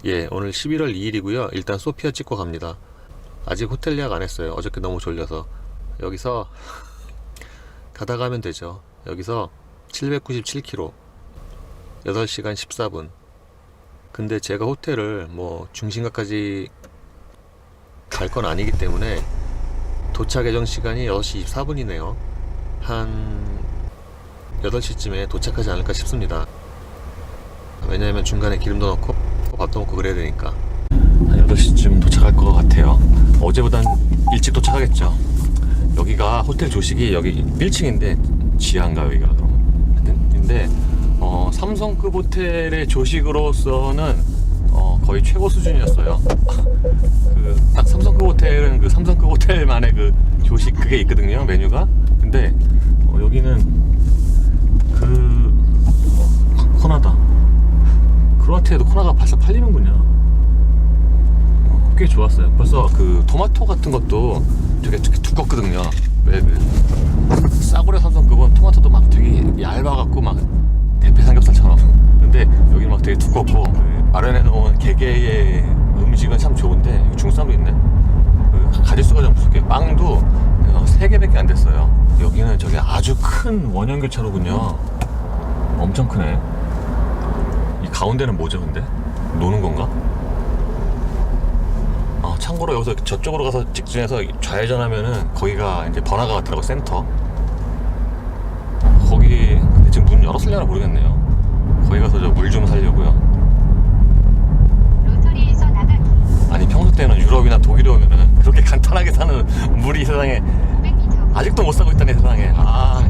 예, 오늘 11월 2일이고요. 일단 소피아 찍고 갑니다. 아직 호텔 예약 안 했어요. 어저께 너무 졸려서. 여기서 가다 가면 되죠. 여기서 797km 8시간 14분. 근데 제가 호텔을 뭐 중심가까지 갈 건 아니기 때문에 도착 예정 시간이 6시 24분이네요. 한 8시쯤에 도착하지 않을까 싶습니다. 왜냐면 중간에 기름도 넣고 밥도 먹고 그래야 되니까. 한 8시쯤 도착할 것 같아요. 어제보단 일찍 도착하겠죠. 여기가 호텔 조식이 여기 1층인데 지하인가 여기가. 근데 삼성급 호텔의 조식으로서는 거의 최고 수준이었어요. 딱 삼성급 호텔은 그 삼성급 호텔만의 그 조식 그게 있거든요, 메뉴가. 근데 여기는 코나다. 크로아티아에도 코나가 바싹 팔리는군요. 꽤 좋았어요. 벌써 그 토마토 같은 것도 되게 두껍거든요. 왜 싸구려 삼성급은 토마토도 막 되게 얇아갖고 막 대패 삼겹살처럼. 근데 여기는 막 되게 두껍고 마련해 놓은 개개의 음식은 참 좋은데 중수함도 있네. 가짓수가 좀 부족해요. 빵도 3개밖에 안 됐어요. 여기는 저기 아주 큰 원형 교차로군요. 엄청 크네. 이 가운데는 뭐죠, 근데? 노는 건가? 참고로 여기서 저쪽으로 가서 직진해서 좌회전하면은 거기가 이제 번화가 같더라고, 센터. 거기 근데 지금 문 열었을려나 모르겠네요. 거기 가서 저 물 좀 사려고요. 로터리에서 나가기. 아니 평소 때는 유럽이나 독일에 오면은 그렇게 간단하게 사는 물이 세상에 500m. 아직도 못 사고 있다니 세상에. 참나.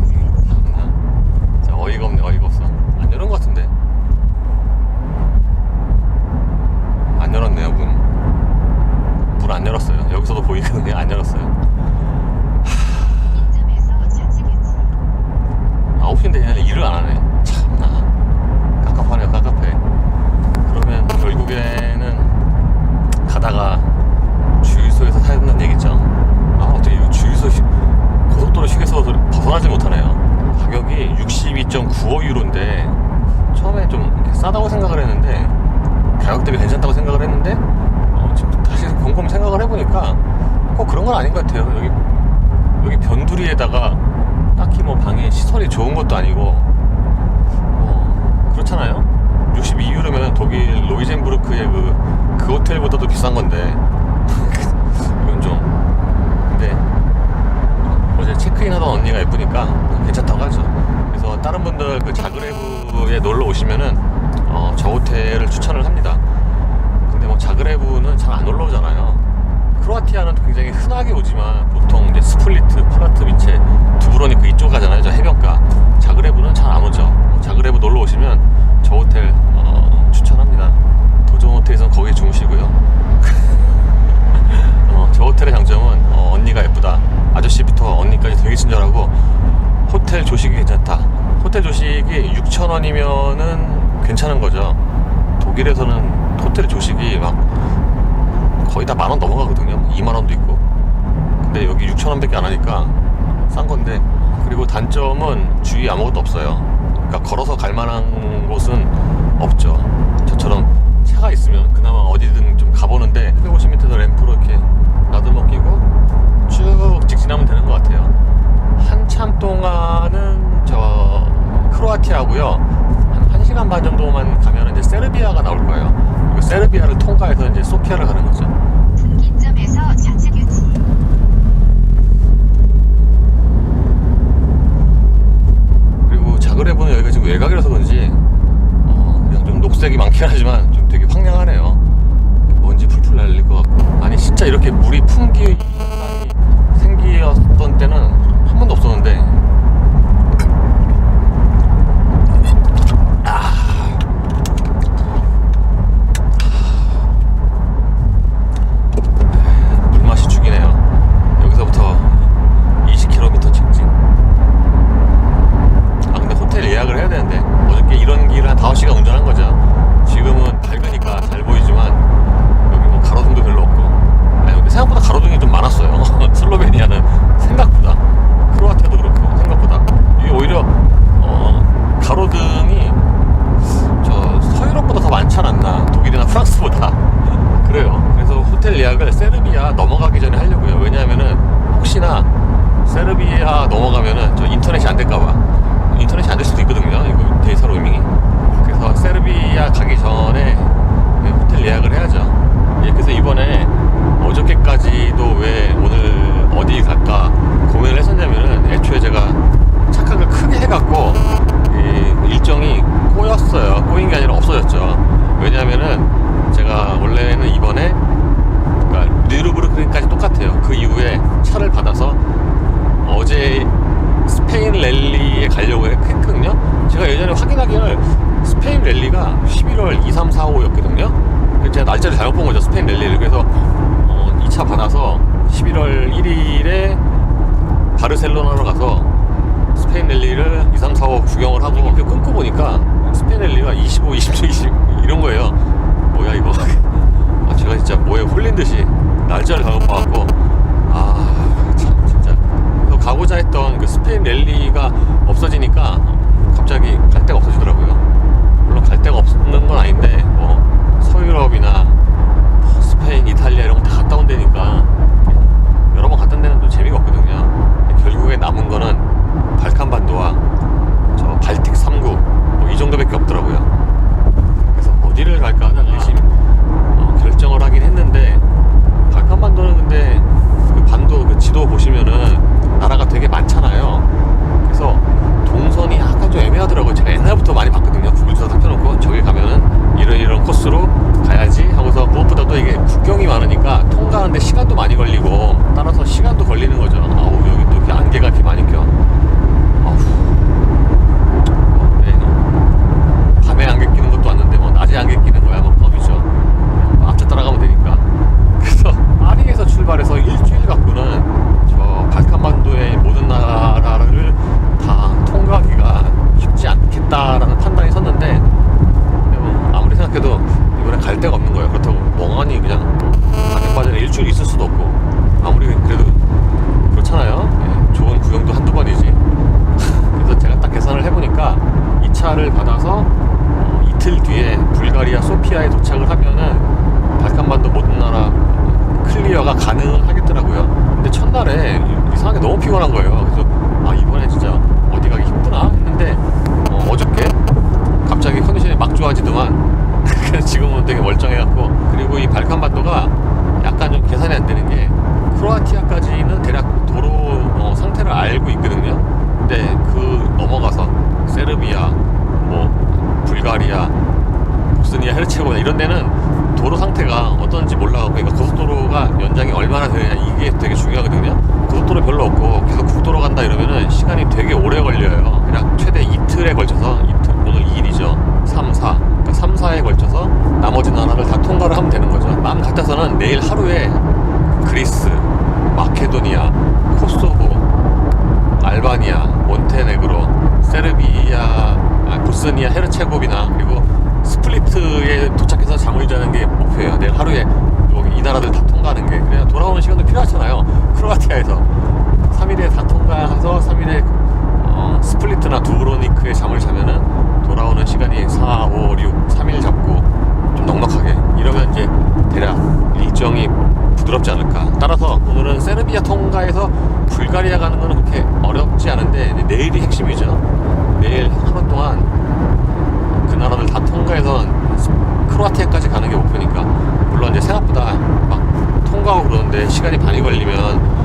진짜 어이가 없네, 어이가 없어. 안 열은 것 같은데. 안 열었네요, 문 안 열었어요. 여기서도 보이거든요. 안 열었어요. 이점에서 좌측 유지. 9시인데 그냥 일을 안 하네. 참나. 깝깝하네요, 깝깝해. 그러면 결국에는 가다가 주유소에서 사야 된다는 얘기죠. 어떻게 이 주유소 고속도로 휴게소 벗어나지 못하네요. 가격이 62.95유로인데 처음에 좀 이렇게 싸다고 생각을 했는데 가격 대비 괜찮다고 생각을 했는데 지금 다시 곰곰 생각을 해보니까 꼭 그런 건 아닌 것 같아요. 여기 변두리에다가 딱히 뭐 방에 시설이 좋은 것도 아니고 그렇잖아요. 62유로면 독일 로이젠부르크의 그 호텔보다도 비싼 건데 이건 좀. 근데 어제 체크인 하던 언니가 예쁘니까 괜찮다고 하죠. 그래서 다른 분들 그 자그레브에 놀러 오시면은 저 호텔을 추천을 합니다. 근데 뭐 자그레브는 잘 안 놀러 오잖아요. 크로아티아는 굉장히 흔하게 오지만 보통 이제 스플리트, 프라트비체, 두브로니크 이쪽 가잖아요. 저 해변가. 자그레브는 잘 안 오죠. 자그레브 놀러 오시면 저 호텔 추천합니다. 더 좋은 호텔에선 거기 주무시고요. 저 호텔의 장점은 언니가 예쁘다. 아저씨부터 언니까지 되게 친절하고 호텔 조식이 괜찮다. 호텔 조식이 6,000원이면은 괜찮은 거죠. 독일에서는 호텔 조식이 막 거의 다 10,000원 넘어가거든요. 20,000원도 있고. 근데 여기 6,000원밖에 안 하니까 싼 건데. 그리고 단점은 주위에 아무것도 없어요. 그러니까 걸어서 갈 만한 곳은 없죠. 저처럼 차가 있으면 그나마 어디든 좀 가보는데 150m 램프로 이렇게 나들목 끼고 쭉 직진하면 되는 것 같아요. 한참 동안은 저 크로아티아고요. 한 1시간 반 정도만 가면 이제 세르비아가 나올 거예요. 세르비아를 통과해서 이제 소피아를 가는 거죠. 분기점에서 좌측 유지. 그리고 자그레브는 여기가 지금 외곽이라서 그런지 그냥 좀 녹색이 많긴 하지만 좀 되게 황량하네요. 먼지 풀풀 날릴 것 같고. 아니 진짜 이렇게 물이 풍기 생기었던 때는 한 번도 없었는데 물맛이 죽이네요. 여기서부터 20km 직진. 근데 호텔 예약을 해야 되는데 어저께 이런 길을 한 5시간 운전한 거죠. 지금은 밝으니까 잘 보이지만 여기 뭐 가로등도 별로 없고. 근데 생각보다 가로등이 좀 많았어요. 가기 전에 호텔 예약을 해야죠. 예, 그래서 이번에 어저께까지도 왜 오늘 어디 갈까 고민을 했었냐면은 애초에 제가 착각을 크게 해갖고 일정이 꼬였어요. 꼬인 게 아니라 없어졌죠. 왜냐면은 제가 원래는 이번에 그러니까 르르브르크까지 똑같아요. 그 이후에 차를 받아서 어제 스페인 랠리에 가려고 했거든요. 제가 예전에 확인하기를 스페인 랠리가 11월 2, 3, 4, 5였거든요. 제가 날짜를 잘못 본 거죠. 스페인 랠리를. 그래서 2차 받아서 11월 1일에 바르셀로나로 가서 스페인 랠리를 2, 3, 4, 5 구경을 하고 그 끊고 보니까 스페인 랠리가 25, 26, 20 이런 거예요. 뭐야 이거. 제가 진짜 뭐에 홀린 듯이 날짜를 잘못 봐갖고 참 진짜 가고자 했던 그 스페인 랠리가 없어지니까 갑자기 갈 데가 없어지더라고요. 물론 갈 데가 없는 건 아닌데 뭐 서유럽이나 스페인, 이탈리아 이런 거 다 갔다 온 데니까 여러 번 갔던 데는 또 재미가 없거든요. 결국에 남은 거는 발칸반도와 저 발틱 3국 뭐 이 정도밖에 없더라고요. 그래서 어디를 갈까 하다가 결정을 하긴 했는데 발칸반도는 근데 그 반도 그 지도 보시면은 나라가 되게 많잖아요. 그래서 동선이 약간 좀 애매하더라고요. 제가 옛날부터 많이 봤거든요. 구글 주소 딱 펴놓고 저기 가면은 이런 코스로 가야지 하고서 무엇보다도 이게 국경이 많으니까 통과하는데 시간도 많이 걸리고 따라서 시간도 걸리는 거죠. 아우 여기 또 이렇게 안개가 이렇게 많이 껴. 아우. 네. 밤에 안개 끼는 것도 왔는데 뭐 낮에 안개 끼는 거야 뭐 껌이죠. 앞차 따라가면 되니까. 그래서 파리에서 출발해서 일주일 갖고는 저 발칸반도의 모든 나라를 다 통과하기가 쉽지 않겠다라는 판단이 섰는데 뭐 아무리 생각해도 이번에 갈 데가 없는 거예요. 그렇다고 멍하니 그냥 가격바지에 일주일 있을 수도 없고 아무리 그래도 그렇잖아요. 예, 좋은 구경도 한두 번이지. 그래서 제가 딱 계산을 해보니까 이 차를 받아서 이틀 뒤에 불가리아 소피아에 도착을 하면은 발칸반도 모든 나라 클리어가 가능하겠더라고요. 근데 첫날에 이상하게 너무 피곤한 거예요. 그래서 이번에 진짜 어디 가기 힘드나 했는데 어저께 갑자기 컨디션이 막 좋아지더만 지금은 되게 멀쩡해갖고. 그리고 이 발칸반도가 약간 좀 계산이 안 되는 게 크로아티아까지는 대략 도로 상태를 알고 있거든요. 근데 그 넘어가서 세르비아 뭐 불가리아 보스니아 헤르체고비나 이런 데는 도로 상태가 어떤지 몰라갖고, 그러니까 고속도로가 연장이 얼마나 되느냐 이게 되게 중요하거든요. 고속도로 별로 없고 계속 국도로 간다 이러면은 시간이 되게 오래 걸려요. 그냥 최대 이틀에 걸쳐서 오늘 2일이죠. 3, 4 그러니까 3, 4에 걸쳐서 나머지 나라를 다 통과를 하면 되는 거죠. 마음 같아서는 내일 하루에 그리스, 마케도니아, 코소보, 알바니아, 몬테네그로, 세르비아, 보스니아, 헤르체고비나 그리고 스플리트에 도착해서 잠을 자는 게 목표예요. 내일 하루에 여기 이 나라들 다 통과하는 게. 그래야 돌아오는 시간도 필요하잖아요. 크로아티아에서 3일에 다 통과해서 3일에 스플리트나 두브로니크에 잠을 자면은 돌아오는 시간이 4, 5, 6, 3일 잡고 좀 넉넉하게 이러면 이제 대략 일정이 부드럽지 않을까. 따라서 오늘은 세르비아 통과해서 불가리아 가는 거는 그렇게 어렵지 않은데 내일이 핵심이죠. 내일 하루 동안 그 나라들 다 통과해서 크로아티아까지 가는 게 목표니까. 물론 이제 생각보다 막 통과하고 그러는데 시간이 많이 걸리면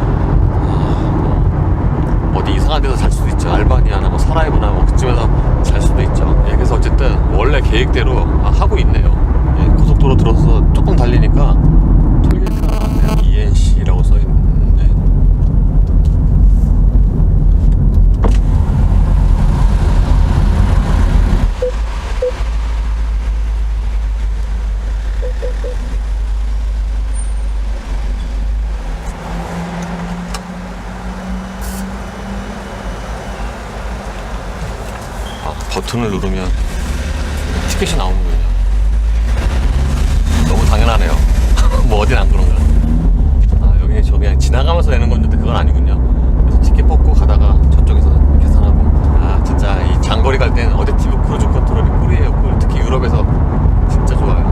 어디 이상한 데서 잘 수도 있죠. 알바니아나 뭐 사라예보나 뭐 그쯤에서 잘 수도 있죠. 예, 그래서 어쨌든 원래 계획대로 하고 있네요. 예, 고속도로 들어서 조금 달리니까 톨게이트가 나왔네요. ENC라고 써있는데 버튼을 누르면 티켓이 나오는군요. 너무 당연하네요. 뭐 어딘 안 그런가. 여기 저 그냥 지나가면서 내는 건데 그건 아니군요. 그래서 티켓 뽑고 가다가 저쪽에서 계산하고. 진짜 이 장거리 갈 때는 어댑티브 크루즈 컨트롤이 꿀이에요. 꿀. 특히 유럽에서 진짜 좋아요.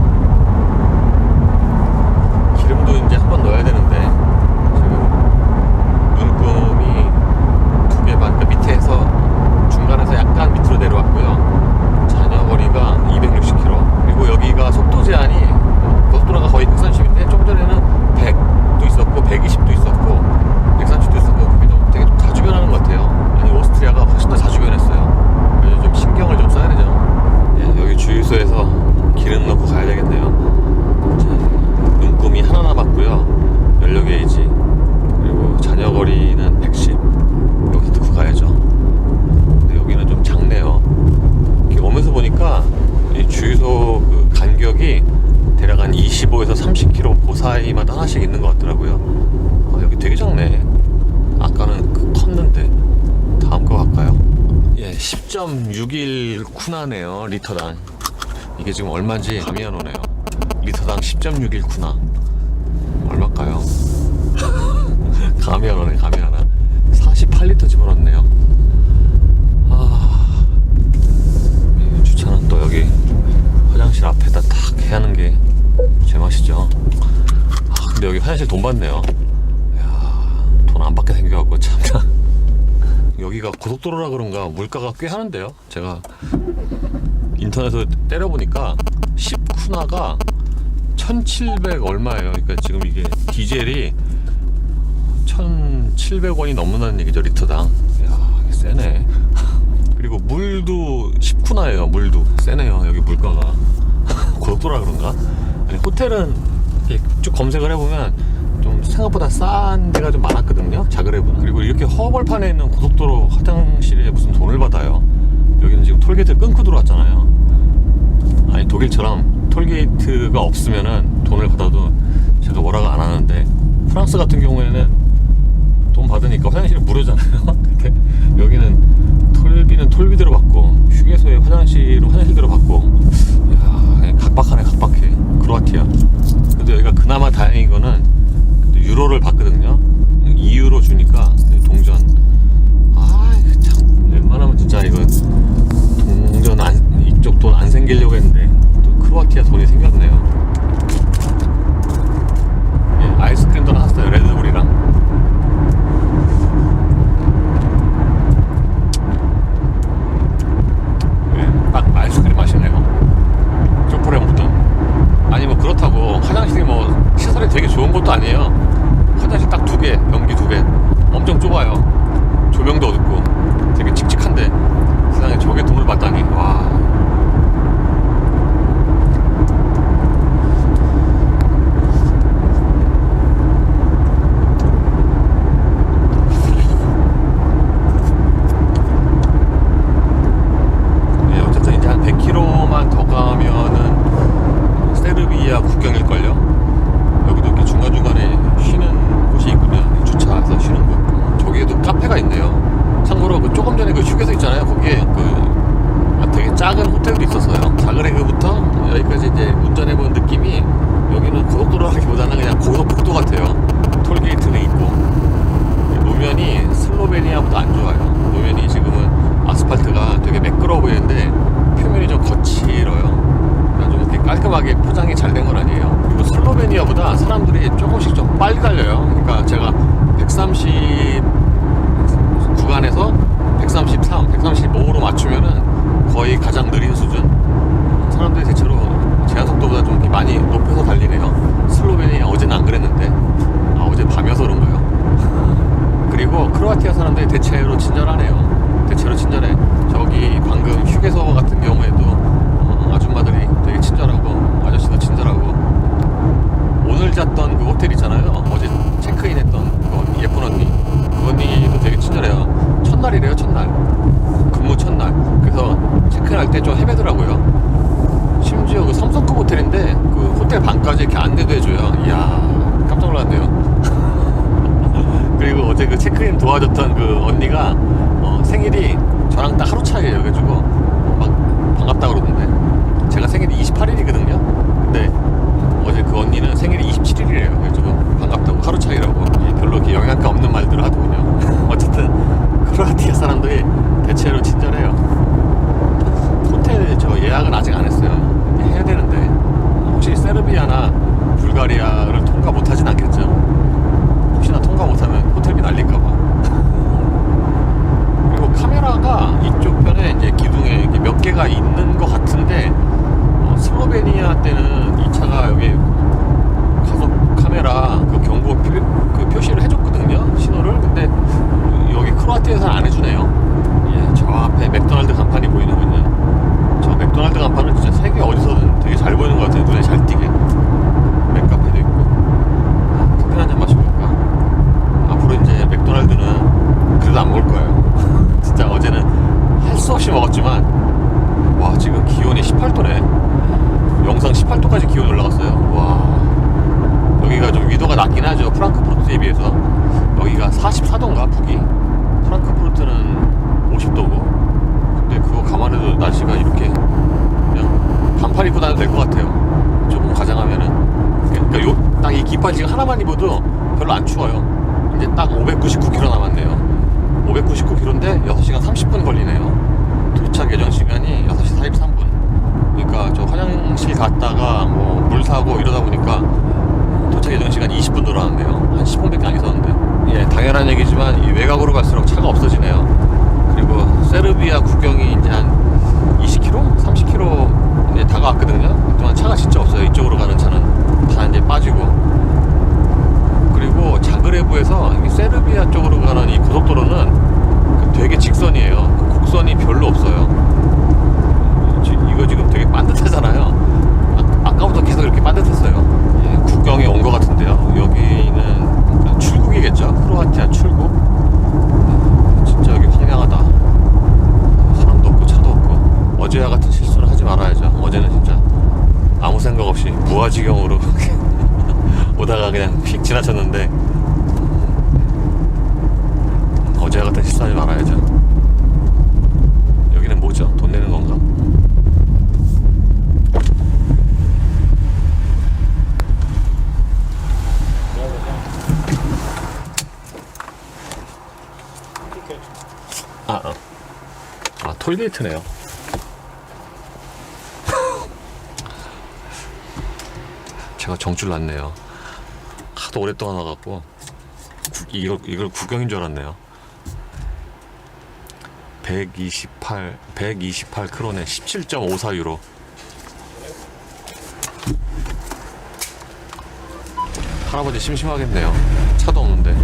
기름도 이제 한 번 넣어야 되는데 지금 눈금이 2개 반, 그러니까 밑에서 중간에서 약간 밑으로 내려왔고요. 잔여거리가 260km. 그리고 15에서 30km 그 사이마다 하나씩 있는 것 같더라고요. 여기 되게 작네. 아까는 컸는데. 다음 거 갈까요? 예, 10.61 쿠나네요. 리터당. 이게 지금 얼마인지 감이 안 오네요. 리터당 10.61 쿠나. 얼마일까요? 감이 안 오네, 감이 안 와. 48리터 집어넣었네요. 주차는 또 여기 화장실 앞에다 탁 해야 하는 게 제맛이죠. 근데 여기 화장실 돈 받네요. 돈 안 받게 생겨갖고 참나. 여기가 고속도로라 그런가 물가가 꽤 하는데요. 제가 인터넷에서 때려보니까 10쿠나가 1700 얼마예요. 그러니까 지금 이게 디젤이 1700원이 넘는다는 얘기죠, 리터당. 이야, 이게 세네. 그리고 물도 10쿠나예요. 물도 세네요. 여기 물가가. 고속도로라 그런가? 아니, 호텔은 이렇게 쭉 검색을 해보면 좀 생각보다 싼 데가 좀 많았거든요, 자그레브는. 그리고 이렇게 허벌판에 있는 고속도로 화장실에 무슨 돈을 받아요. 여기는 지금 톨게이트 끊고 들어왔잖아요. 아니, 독일처럼 톨게이트가 없으면은 돈을 받아도 제가 뭐라고 안 하는데, 프랑스 같은 경우에는 돈 받으니까 화장실이 무료잖아요. 근데 여기는 톨비는 톨비대로 받고, 휴게소에 화장실은 화장실대로 받고. 이야, 각박하네, 각박해. 크로아티아. 그래도 여기가 그나마 다행인 거는 유로를 받거든요. 2유로 주니까 동전. 참 웬만하면 진짜 이거 동전 이쪽 돈 안 생기려고 했는데 또 크로아티아 돈이 생겼네요. 예, 아이스크림도 나왔어요. 레드불이랑. 예, 딱 아이스크림 맛이네요. 초콜릿 먹던. 아니 뭐 그렇다고 화장실이 뭐 시설이 되게 좋은 것도 아니에요. 화장실 딱 2개, 변기 2개. 엄청 좁아요. 조명도 어둡고 되게 칙칙한데 세상에 저게 돈을 받다니. 와. 네, 어쨌든 이제 한 100km만 더 가면은 세르비아 국경일걸요? 여기도 이렇게 중간중간에 쉬는 곳이 있군요. 주차해서 쉬는 곳. 저기에도 카페가 있네요. 참고로 그 조금 전에 그 휴게소 있잖아요. 거기에 되게 작은 호텔도 있었어요. 자그레브부터 여기까지 이제 운전해본 느낌이, 여기는 고속도로라기보다는 그냥 고속폭도 같아요. 톨게이트는 있고. 노면이 슬로베니아보다 안 좋아요. 노면이 지금은 아스팔트가 되게 매끄러워 보이는데 표면이 좀 거칠어요. 좀 이렇게 깔끔하게 포장이 잘 된 건 아니에요. 그리고 슬로베니아보다 사람들이 조금씩 좀 빨리 달려요. 그러니까 제가 130 구간에서 133, 135로 맞추면은 거의 가장 느린 수준. 사람들이 대체로 제한 속도보다 좀 이렇게 많이 높여서 달리네요. 슬로베니아 어제는 안 그랬는데, 어제 밤이어서 그런가요? 그리고 크로아티아 사람들이 대체로 친절하네요. 대체로 친절해. 저기 방금 휴게소 같은 경우에도 아줌마들이 되게 친절하고 아저씨도 친절하고. 오늘 잤던 그 호텔 있잖아요. 어제 체크인 했던 그 예쁜 언니. 그 언니도 되게 친절해요. 첫날이래요, 첫날. 근무 첫날. 그래서 체크인할 때 좀 헤매더라고요. 심지어 그 삼성급 호텔인데 그 호텔 방까지 이렇게 안내도 해줘요. 이야, 깜짝 놀랐네요. 그리고 어제 그 체크인 도와줬던 그 언니가 생일이 저랑 딱 하루 차이에요. 그래가지고 막 반갑다 그러던데. 제가 생일이 28일이거든요. 근데 어제 그 언니는 생일이 27일이래요. 그래가지고 반갑다고, 하루 차이라고. 별로 이렇게 영향가 없는 말들을 하더군요. 어쨌든 크로아티아 사람들이 대체로 친절해요. 호텔 저 예약은 아직 안 했어요. 해야 되는데 혹시 세르비아나 불가리아를 통과 못하진 않겠죠? 혹시나 통과 못하면 호텔비 날릴까봐. 그리고 카메라가 이쪽 편에 이제 기둥에 몇 개가 있는 것 같은데, 슬로베니아 때는 이 차가 여기 가속 카메라 그 경고 그 표시를 해줬거든요, 신호를. 근데 여기 크로아티아에서는 안 해주네요. 예, 저 앞에 맥도날드 간판이 보이는군요. 저 맥도날드 간판은 진짜 세계 어디서든 되게 잘 보이는 것 같아요. 눈에 잘 띄게. 맥카페도 있고. 커피 한잔 마셔볼까? 앞으로 이제 맥도날드는 그래도 안 먹을 거예요. 진짜 어제는 할 수 없이 먹었지만, 와, 지금 기온이 18도네. 영상 18도까지 기온이 올라갔어요. 44도인가 북이? 프랑크푸르트는 50도고. 근데 그거 감안해도 날씨가 이렇게 그냥 반팔 입고 다녀도 될 것 같아요. 조금 과장하면은. 그러니까 딱 이 깃발 지금 하나만 입어도 별로 안 추워요. 이제 딱 599km 남았네요. 599km인데 6시간 30분 걸리네요. 도착 예정 시간이 6시 43분. 그러니까 저 화장실 갔다가 뭐 물 사고 이러다 보니까 도착 예정 시간 20분 늘어났네요. 한 10분밖에 안 있었는데. 예, 당연한 얘기지만 이 외곽으로 갈수록 차가 없어지네요. 그리고 세르비아 국경이 이제 한 20km? 30km 이제 다가왔거든요. 그동안 차가 진짜 없어요. 이쪽으로 가는 차는 다 이제 빠지고. 그리고 자그레브에서 이 세르비아 쪽으로 가는 이 고속도로는 되게 직선이에요. 그 곡선이 별로 없어요. 이거 지금 되게 반듯하잖아요. 아까부터 계속 이렇게 반듯했어요. 예, 국경에 온 것 같은데요. 여기는 출국이겠죠. 크로아티아 출국. 진짜 여기 황량하다. 사람도 없고 차도 없고. 어제와 같은 실수는 하지 말아야죠. 어제는 진짜 아무 생각 없이 무아지경으로 오다가 그냥 휙 지나쳤는데 어제와 같은 실수하지 말아야죠. 여기는 뭐죠? 돈 내는 건가? 톨게이트네요. 제가 정줄 났네요. 하도 오랫동안 와갖고 이걸 구경인 줄 알았네요. 128크로네 17.54유로. 할아버지 심심하겠네요. 차도 없는데.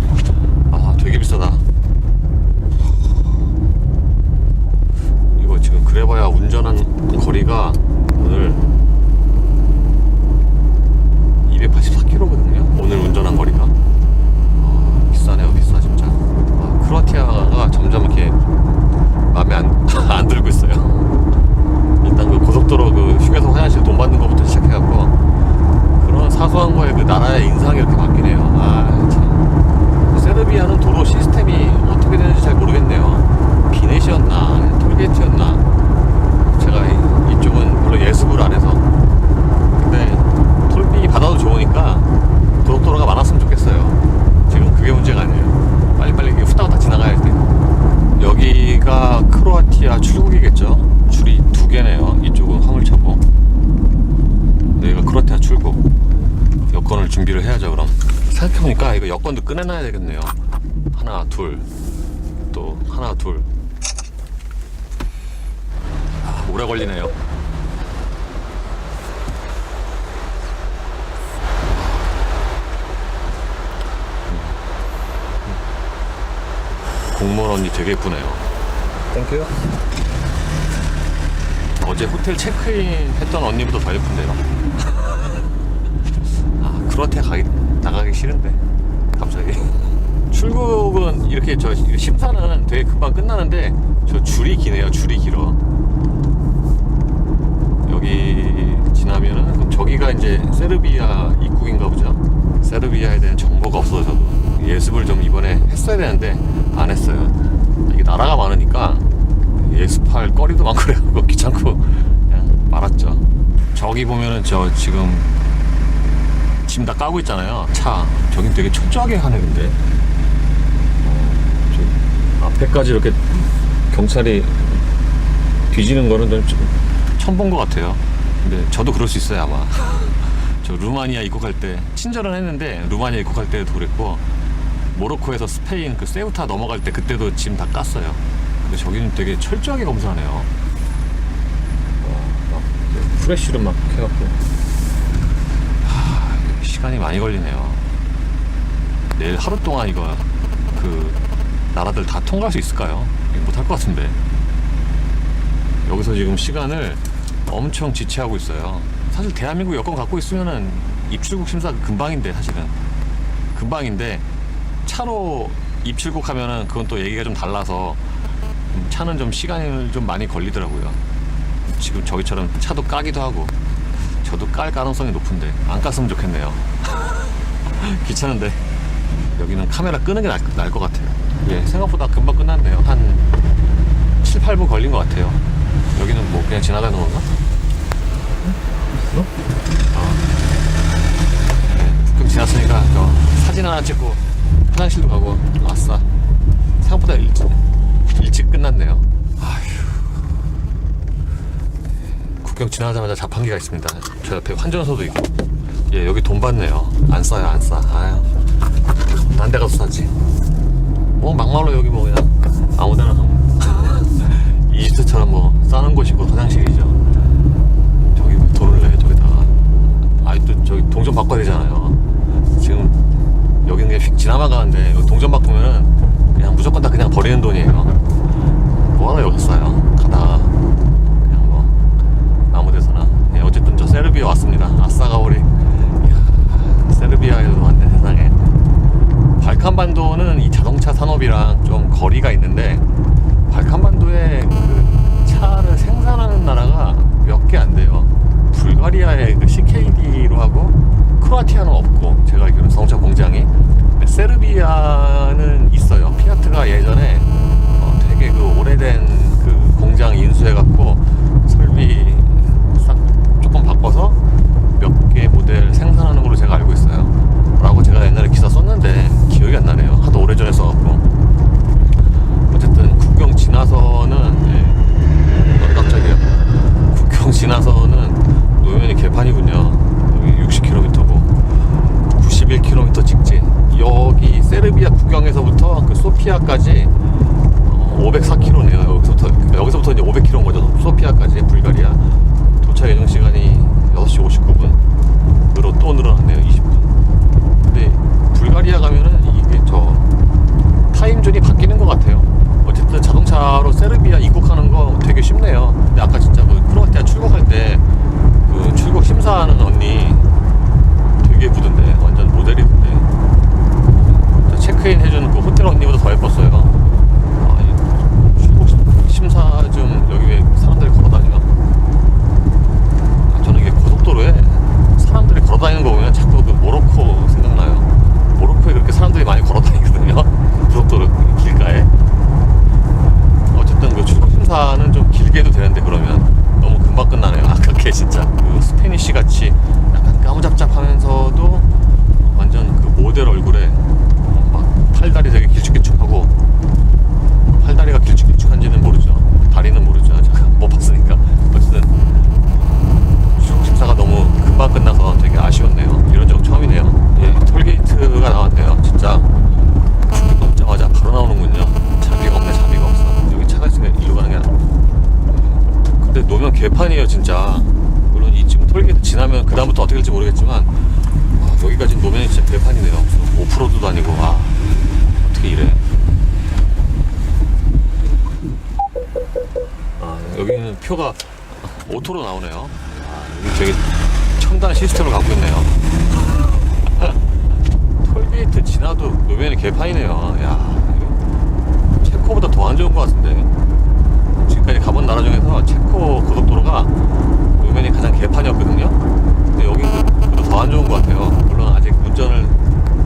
아, 되게 비싸다. 이거 지금 그래봐야 운전한 거리가 오늘 284km거든요. 오늘 운전한 거리가. 비싸네요. 비싸 진짜. 크로아티아가 점점 이렇게 마음에 안 들고 있어요. 일단 그 고속도로 그 휴게소 화장실 돈 받는 것부터 시작해갖고 그런 사소한 거에 그 나라의 인상이 이렇게 바뀌네요. 참. 세르비아는 도로 시스템이 어떻게 되는지 잘 모르겠네요. 비넷이었나 톨게이트였나. 제가 이쪽은 별로 예습을 안 해서. 근데 톨비 받아도 좋으니까 고속도로가 많았으면 좋겠어요. 지금 그게 문제가 아니에요. 빨리빨리 후딱후딱 지나가야 돼. 여기가 크로아티아 출국이겠죠. 줄이 2개네요. 이쪽은 화물차고 여기가 크로아티아 출국. 여권을 준비를 해야죠. 그럼 생각해보니까 이거 여권도 꺼내놔야 되겠네요. 하나 둘 또 하나 둘. 오래 걸리네요. 공무원 언니 되게 예쁘네요. 땡큐요. 어제 호텔 체크인 했던 언니보다 더 예쁜데요. 크로아티아 나가기 싫은데 갑자기. 출국은 이렇게 저 심사는 되게 금방 끝나는데 저 줄이 기네요. 줄이 길어. 여기 지나면은 그럼 저기가 이제 세르비아 입국인가 보죠. 세르비아에 대한 정보가 없어서 저도 예습을 좀 이번에 했어야 되는데 안 했어요. 이게 나라가 많으니까 예습할 거리도 많고 그래갖고 귀찮고 그냥 말았죠. 저기 보면은 저 지금 짐 다 까고 있잖아요. 차 저긴 되게 철저하게 하네. 근데 앞에까지 이렇게 경찰이 뒤지는 거는 좀 처음 본 것 같아요. 근데 저도 그럴 수 있어요 아마. 저 루마니아 입국할 때 친절은 했는데 루마니아 입국할 때도 그랬고 모로코에서 스페인 그 세우타 넘어갈 때 그때도 짐 다 깠어요. 근데 저기는 되게 철저하게 검사하네요. 프레쉬를 막 해갖고 시간이 많이 걸리네요. 내일 하루 동안 이거 그 나라들 다 통과할 수 있을까요? 못할 것 같은데. 여기서 지금 시간을 엄청 지체하고 있어요. 사실 대한민국 여권 갖고 있으면은 입출국 심사 금방인데 사실은 금방인데 차로 입출국하면은 그건 또 얘기가 좀 달라서 차는 좀 시간이 좀 많이 걸리더라고요. 지금 저기처럼 차도 까기도 하고 저도 깔 가능성이 높은데 안 깠으면 좋겠네요. 귀찮은데 여기는 카메라 끄는 게 나을 것 같아요. 예, 생각보다 금방 끝났네요. 한 7, 8분 걸린 것 같아요. 여기는 뭐 그냥 지나가는 건가? 네, 그럼 지났으니까 사진 하나 찍고 화장실도 가고. 아싸. 생각보다 일찍 끝났네요. 아휴. 국경 지나자마자 자판기가 있습니다. 저 옆에 환전소도 있고. 예, 여기 돈 받네요. 안 싸요, 안 싸. 아유. 딴 데 가서 사지. 뭐 막말로 여기 뭐 그냥 아무데나 가면 이집트처럼 뭐 싸는 곳이고 화장실이죠. 저기 뭐 돈을 내 저기다가. 또 저기 동전 바꿔야 되잖아요. 지금 여기는 그냥 휙 지나만 가는데 여기 동전 바꾸면은 그냥 무조건 다 그냥 버리는 돈이에요. 뭐하러 여기 싸요? 가다가 그냥 뭐 아무 데서나. 예, 어쨌든 저 세르비아 왔습니다. 아싸가 우리. 이야, 세르비아에도 왔네 세상에. 발칸반도는 이 자동차 산업이랑 좀 거리가 있는데 발칸반도에 그 차를 생산하는 나라가 몇 개 안 돼요. 불가리아에 그 CKD로 하고 크로아티아는 없고 제가 알기로는 자동차 공장이. 근데 세르비아는 있어요. 피아트가 예전에 되게 그 오래된 그 공장 인수해갖고 설비 싹 조금 바꿔서 몇 개 모델 생산하는 걸로 제가 알고 있어요. 라고 제가 옛날에 기사 썼는데 기억이 안 나네요. 하도 오래전에 써갖고. 어쨌든 국경 지나서는 깜짝이야. 국경 지나서는 노면이 개판이군요. 여기 60km고 91km 직진. 여기 세르비아 국경에서부터 그 소피아까지 504km네요. 여기서부터 이제 500km인 거죠. 소피아까지 불가리아. 도착 예정 시간이 6시 59분으로 또 늘어났네요. 20분. 근데 불가리아 가면은 이게 저 타임존이 바뀌는 것 같아요. 어쨌든 자동차로 세르비아 입국하는 거 되게 쉽네요. 근데 아까 진짜 그 크로아티아 출국할 때 그 출국 심사하는 언니 되게 예쁘던데. 완전 모델이던데. 체크인 해주는 그 호텔 언니보다 더 예뻤어요. 출국 심사 좀 여기 왜 사람들이 걸어다녀? 저는 이게 고속도로에 사람들이 걸어다니는 거 보면 자꾸 그 모로코 생각나요. 모로코에 그렇게 사람들이 많이 걸어다니거든요. 고속도로 길가에. 어쨌든 그 출국 심사는 좀 길게 해도 되는데 그러면 너무 금방 끝나네요. 아깝게 진짜 그 스페니쉬 같이 약간 까무잡잡하면서도 완전 그 모델 얼굴에 막 팔다리 되게 길쭉길쭉하고. 팔다리가 길쭉길쭉한지는 모르죠. 다리는 모르죠. 제가 못 봤으니까. 어쨌든 출국 심사가 너무 금방 끝나서 되게 아쉬웠네요. 이런 적 처음이네요. 예, 톨게이트가 나왔네요. 진짜 국경 넘자마자 바로 나오는군요. 자비가 없네. 자비가 없어. 여기 차가 있으니까 일로 가는 게 아니라. 근데 노면 개판이에요 진짜. 물론 이 지금 톨게이트 지나면 그 다음부터 어떻게 될지 모르겠지만 여기까지 노면이 진짜 개판이네요. 오프로드도 아니고. 어떻게 이래. 여기는 표가 오토로 나오네요. 여기 되게 첨단 시스템을 갖고 있네요. 톨게이트 지나도 노면이 개판이네요. 야, 체코보다 더 안 좋은 것 같은데. 지금까지 가본 나라 중에서 체코 고속도로가 노면이 가장 개판이었거든요. 근데 여기는 그래도 더 안 좋은 것 같아요. 물론 아직 운전을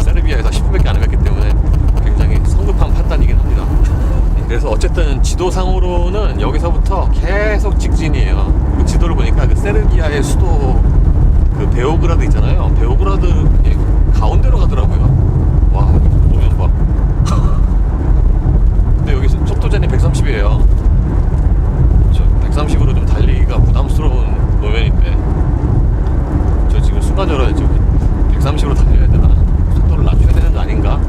세르비아에서 10분밖에 안 해봤기 때문에 굉장히 성급한 판단이긴 합니다. 그래서 어쨌든 지도상으로는 여기서부터 계속 직진이에요. 그 지도를 보니까 그 세르비아의 수도 그 베오그라드 있잖아요. 베오그라드 가운데로 가더라고요. 와, 보면 봐. 근데 여기 속도 제한이 130이에요. 저 130으로 좀 달리기가 부담스러운 노면인데 저 지금 순간적으로 지금 130으로 달려야 되나? 속도를 낮춰야 되는 거 아닌가?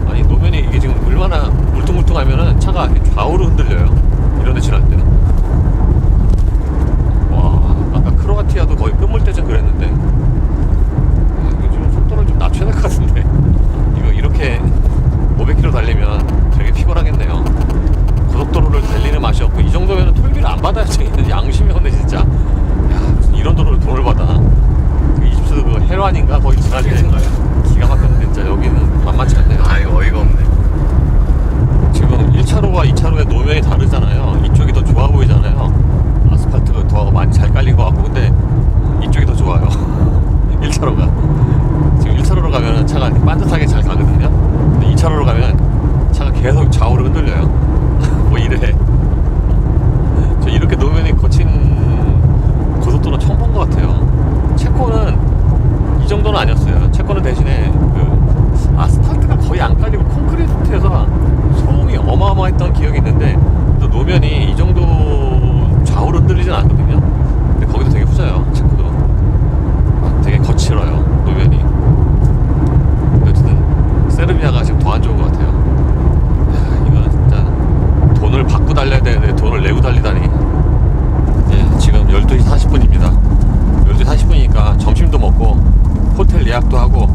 아니 노면이 이게 지금 얼마나 울퉁불퉁하면은 차가 좌우로 흔들려요. 이런 데 지날 때는. 와, 아까 크로아티아도 거의 끝물 때쯤 그랬는데 이거 좀 속도를 좀 낮춰야 될 것 같은데. 이거 이렇게 500km 달리면 되게 피곤하겠네요. 고속도로를 달리는 맛이 없고 이 정도면 톨비를 안 받아야지. 양심이 없네 진짜. 야, 무슨 이런 도로를 돈을 받아. 그 이집트 그 헤르안인가 거기 지날 때 기가 막혔는데 진짜 여기는 만만치 않네요. 이거 어이가 없네. 지금 1차로와 2차로의 노면이 다르잖아요. 이쪽이 더 좋아 보이잖아요. 아스팔트가 더 많이 잘 깔린 것 같고. 근데 이쪽이 더 좋아요. 1차로가 지금 1차 1차로로 가면 차가 반듯하게 잘 가거든요. 근데 2차로로 가면 차가 계속 좌우로 흔들려요. 뭐 이래. 저 이렇게 노면이 거친 고속도로 처음 본 것 같아요. 체코는 이 정도는 아니었어요. 체코는 대신에 그 아스팔트가 거의 안 깔리고 콘크리트여서 소음이 어마어마했던 기억이 있는데, 또 노면이 이 정도 좌우로 흔들리진 않거든요. 근데 거기도 되게 후져요. 체코도 되게 거칠어요, 노면이. 근데 어쨌든 세르비아가 지금 더 안 좋은 것 같아요. 야, 이거는 진짜 돈을 받고 달려야 되는데 돈을 내고 달리다니. 예, 지금 12시 40분입니다 12시 40분이니까 점심도 먹고 호텔 예약도 하고,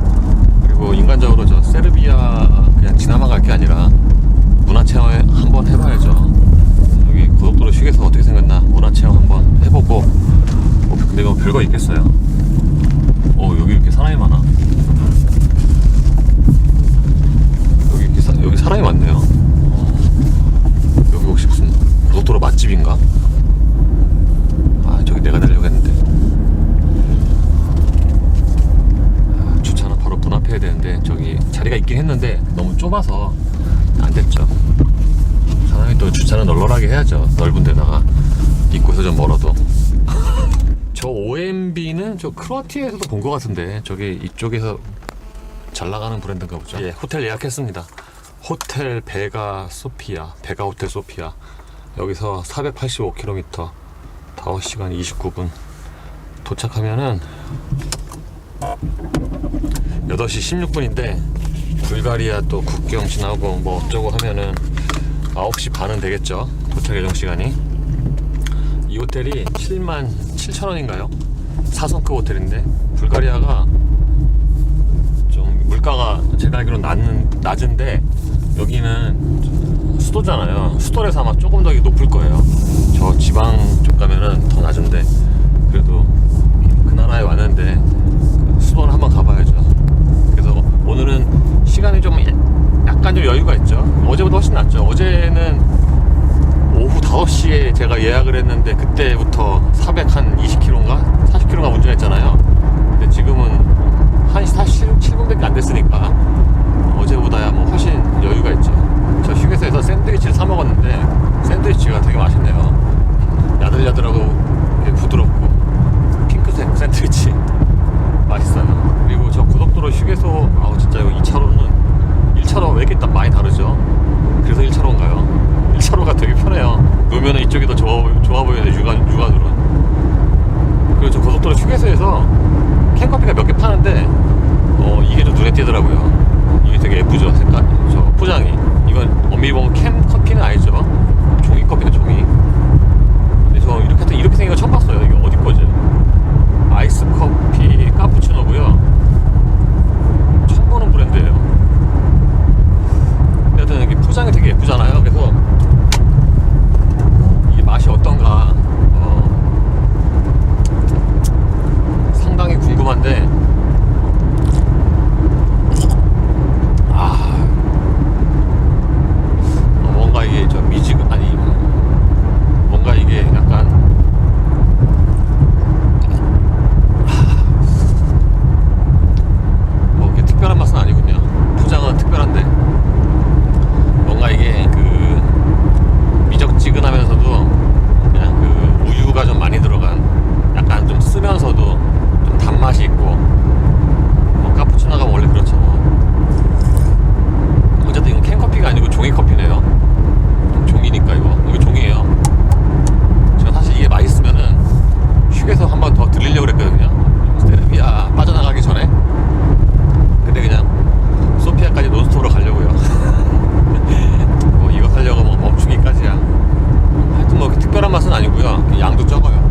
그리고 인간적으로 저 세르비아 그냥 지나만 갈 게 아니라 문화체험 한번 해봐야죠. 여기 고속도로 휴게소 어떻게 생겼나 문화체험 한번 해보고. 근데 이거 별거 있겠어요? 여기 이렇게 사람이 많아. 여기 사람이 많네요. 여기 혹시 무슨 고속도로 맛집인가? 아, 저기 내가 가려고 했는데. 주차는 바로 문 앞에 해야 되는데 저기 자리가 있긴 했는데 너무 좁아서 안 됐죠. 사람이 또 주차는 널널하게 해야죠. 넓은 데다가. 입구에서 좀 멀어도. 저 OMB는 저 크로아티아에서도 본 것 같은데, 저기 이쪽에서 잘 나가는 브랜드인가 보죠. 예, 호텔 예약했습니다. 호텔 베가 소피아, 베가 호텔 소피아. 여기서 485km, 5시간 29분. 도착하면은 8시 16분인데 불가리아 또 국경 지나고 뭐 어쩌고 하면은 9시 반은 되겠죠, 도착 예정 시간이. 이 호텔이 77,000원인가요? 4성급 호텔인데, 불가리아가 좀 물가가 제가 알기로는 낮은데, 여기는 수도잖아요. 수도라서 아마 조금 더 높을 거예요. 저 지방 쪽 가면은 더 낮은데, 그래도 그 나라에 왔는데 수도는 한번 가봐야죠. 그래서 오늘은 시간이 좀 약간 좀 여유가 있죠. 어제보다 훨씬 낫죠. 어제는 오후 5시에 제가 예약을 했는데 그때부터 420km인가 40km가 운전했잖아요. 근데 지금은 1시 47분밖에 안 됐으니까 어제보다야 뭐 훨씬 여유가 있죠. 저 휴게소에서 샌드위치를 사 먹었는데 샌드위치가 되게 맛있네요. 야들야들하고 되게 부드럽고 핑크색 샌드위치 맛있어요. 그리고 저 고속도로 휴게소, 진짜 이거 2차로는 1차로 왜 이렇게 딱 많이 다르죠? 그래서 1차로인가요? 1차로가 되게 편해요. 노면은 이쪽이 더 좋아 보이는데, 육안으로는. 그리고 저 고속도로 휴게소에서 캔커피가 몇 개 파는데 이게 좀 눈에 띄더라고요. 이게 되게 예쁘죠, 색깔. 저 포장이. 이건 엄밀히 보면 캔커피는 아니죠. 종이커피네, 종이. 근데 저 이렇게 생긴 거 처음 봤어요. 이게 어디 거지? 아이스 커피 카푸치노고요. 처음 보는 브랜드예요. 하여튼 여기 포장이 되게 예쁘잖아요. 그래서 이게 맛이 어떤가 상당히 궁금한데, 뭔가 이게 뭔가 이게 약간 뭐 이렇게 특별한 맛은 아니군요. 포장은 특별한데 뭔가 이게 미적지근하면서도 그냥 우유가 좀 많이 들어간, 약간 좀 쓰면서도 좀 단맛이 있고, 뭐 카푸치노가 원래 그렇죠. 어쨌든 이건 캔커피가 아니고 종이커피네요. 종이니까 이거 종이에요. 제가 사실 이게 맛있으면은 휴게소 한 번 더 들리려고 그랬거든요, 세르비아 빠져나가기 전에. 근데 그냥 소피아까지 논스톱으로 가려고요. 뭐 이거 하려고 뭐 멈추기까지야. 하여튼 뭐 이렇게 특별한 맛은 아니고요. 양도 적어요.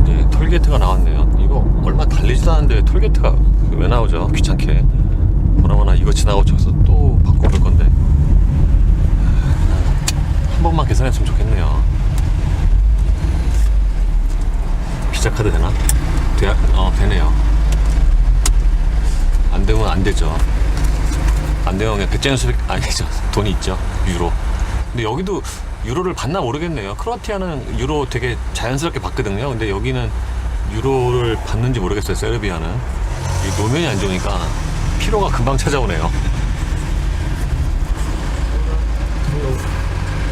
이제 톨게이트가 나왔네요. 이거 얼마 달리지도 않는데 톨게이트가 왜 나오죠? 귀찮게. 보나마나 이거 지나고 저서 또 바꿔볼 건데, 한 번만 계산했으면 좋겠네요. 비자카드 되나? 되네요. 안 되면 안 되죠. 안 되면 그냥 백제년 수백 아니죠. 돈이 있죠. 유로. 근데 여기도 유로를 받나 모르겠네요. 크로아티아는 유로 되게 자연스럽게 받거든요. 근데 여기는 유로를 받는지 모르겠어요. 세르비아는 이 노면이 안 좋으니까 피로가 금방 찾아오네요.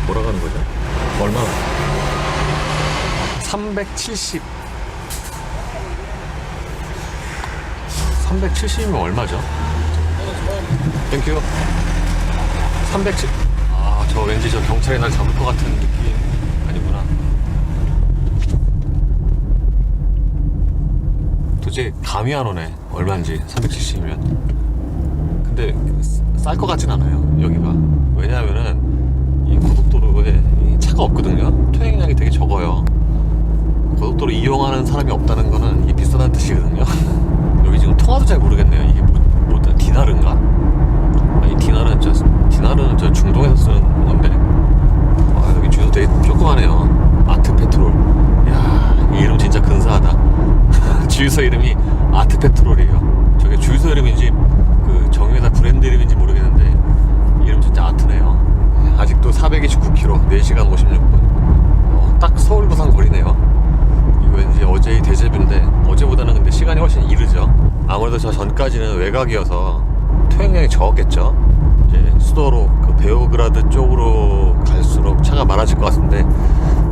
뭐라 가는 거죠? 얼마? 370. 370이면 얼마죠? 땡큐. 370. 아, 저 왠지 저 경찰이 날 잡을 것 같은 느낌. 아니구나. 도대체 감이 안 오네. 얼마인지 370이면. 근데 쌀 것 같진 않아요, 여기가. 왜냐하면은 이 고속도로에 차가 없거든요. 통행량이 되게 적어요. 고속도로 이용하는 사람이 없다는 거는 이게 비싸다는 뜻이거든요. 여기 지금 통화도 잘 모르겠네요. 이게 뭐다, 디나르인가? 아니, 디나르는 저 중동에서 쓰는 건데. 와, 여기 주소 되게 조그마네요. 아트 페트롤. 이야, 이 이름 진짜 근사하다. 주유소 이름이 아트 페트롤이에요. 저게 주유소 이름인지 그 정유회사 브랜드 이름인지 모르겠는데 이름 진짜 아트네요. 아직도 429km, 4시간 56분. 딱 서울 부산 거리네요. 이거 왠지 어제의 데자뷰인데, 어제보다는 근데 시간이 훨씬 이르죠. 아무래도 저 전까지는 외곽이어서 통행량이 적었겠죠. 이제 수도로 그 베오그라드 쪽으로 갈수록 차가 많아질 것 같은데,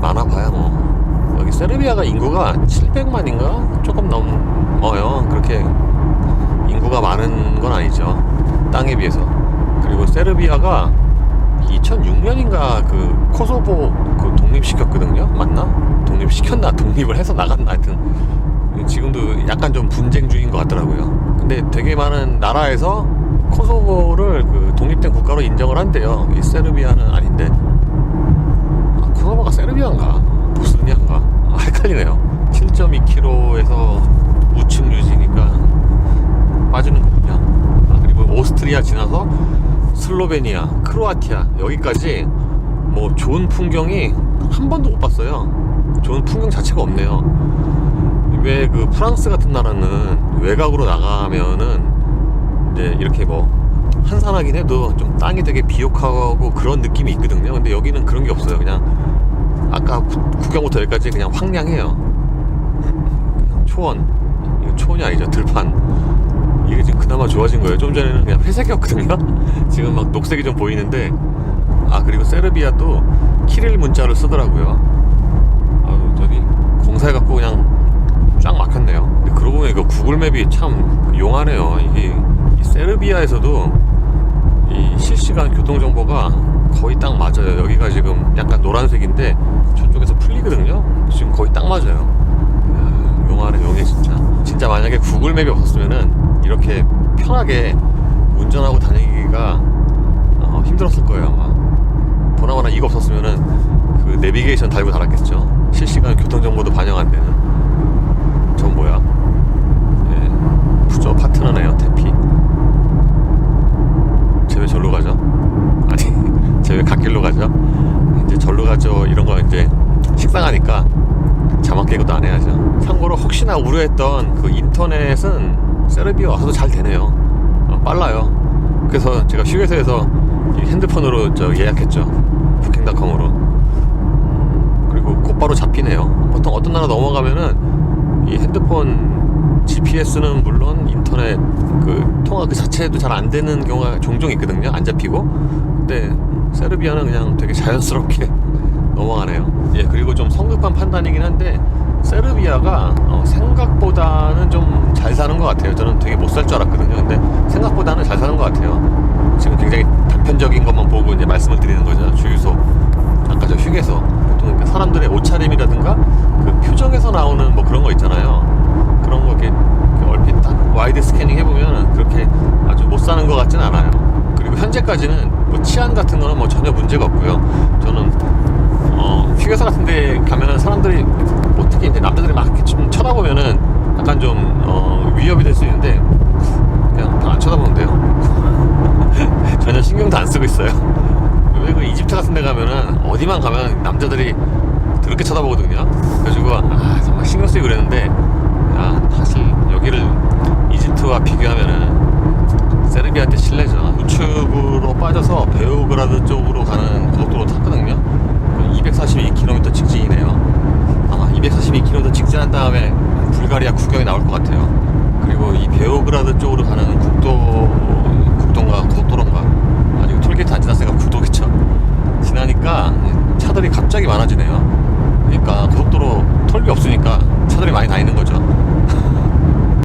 많아봐야 뭐 여기 세르비아가 인구가 700만인가 조금 넘어요. 그렇게 인구가 많은 건 아니죠, 땅에 비해서. 그리고 세르비아가 2006년인가 그 코소보 그 독립시켰거든요. 맞나? 독립시켰나? 독립을 해서 나갔나? 하여튼 지금도 약간 좀 분쟁 중인 것 같더라고요. 근데 되게 많은 나라에서 코소보를 그 독립된 국가로 인정을 한대요. 이 세르비아는 아닌데. 아, 코소보가 세르비아인가? 보스니아인가? 아, 헷갈리네요. 7.2km에서 우측 유지니까 빠지는 거군요. 아, 그리고 오스트리아 지나서 슬로베니아, 크로아티아 여기까지 뭐 좋은 풍경이 한 번도 못 봤어요. 좋은 풍경 자체가 없네요. 왜 그 프랑스 같은 나라는 외곽으로 나가면은 이제 이렇게 뭐 한산하긴 해도 좀 땅이 되게 비옥하고 그런 느낌이 있거든요. 근데 여기는 그런 게 없어요. 그냥 아까 구경부터 여기까지 그냥 황량해요. 초원, 이거 초원이 아니죠, 들판. 이게 지금 그나마 좋아진 거예요. 좀 전에는 그냥 회색이었거든요. 지금 막 녹색이 좀 보이는데. 아, 그리고 세르비아도 키릴 문자를 쓰더라고요. 아, 저기 공사해갖고 그냥 쫙 막혔네요. 근데 그러고 보니 이거 구글맵이 참 용하네요. 이게 이 세르비아에서도 이 실시간 교통 정보가 거의 딱 맞아요. 여기가 지금 약간 노란색인데 저쪽에서 풀리거든요. 지금 거의 딱 맞아요. 이야, 용하네, 용해 진짜. 진짜 만약에 구글맵이 없었으면은 이렇게 편하게 운전하고 다니기가 힘들었을 거예요, 아마. 보나마나 이거 없었으면은 그 내비게이션 달고 달았겠죠. 실시간 교통정보도 반영 안 되는. 전 뭐야? 예, 부저 파트너네요, 태피. 쟤 왜 절로 가죠? 아니, 쟤 왜 갓길로 가죠? 이제 절로 가죠. 이런 거 이제 식상하니까 자막 깨고도 안 해야죠. 참고로 혹시나 우려했던 그 인터넷은 세르비아 와서도 잘 되네요. 빨라요. 그래서 제가 휴게소에서 핸드폰으로 예약했죠. 부킹닷컴으로. 그리고 곧바로 잡히네요. 보통 어떤 나라 넘어가면은 이 핸드폰 GPS는 물론 인터넷 그 통화 그 자체도 잘 안 되는 경우가 종종 있거든요. 안 잡히고. 근데 세르비아는 그냥 되게 자연스럽게 넘어가네요. 예, 그리고 좀 성급한 판단이긴 한데 세르비아가 생각보다는 좀 잘 사는 것 같아요. 저는 되게 못 살 줄 알았거든요. 근데 생각보다는 잘 사는 것 같아요. 지금 굉장히 단편적인 것만 보고 이제 말씀을 드리는 거죠. 주유소, 아까 저 휴게소, 보통 사람들의 옷차림이라든가 그 표정에서 나오는 뭐 그런 거 있잖아요. 그런 거 이렇게 얼핏 딱 와이드 스캐닝 해보면 그렇게 아주 못 사는 것 같진 않아요. 그리고 현재까지는 뭐 치안 같은 거는 뭐 전혀 문제가 없고요. 저는 휴게소 같은 데 가면은 사람들이 뭐 특히 이제 남자들이 막 이렇게 좀 쳐다보면은 약간 좀 위협이 될 수 있는데 그냥 안 쳐다보면 돼요. 전혀 신경도 안 쓰고 있어요. 왜 그 이집트 같은 데 가면은 어디만 가면 남자들이 그렇게 쳐다보거든요. 그래가지고 정말 신경 쓰이고 그랬는데 사실 여기를 이집트와 비교하면은 세르비아한테 실례죠. 우측으로 빠져서 베오그라드 쪽으로 가는 고속도로 탔거든요. 242km 직진이네요. 아마 242km 직진한 다음에 불가리아 국경이 나올 것 같아요.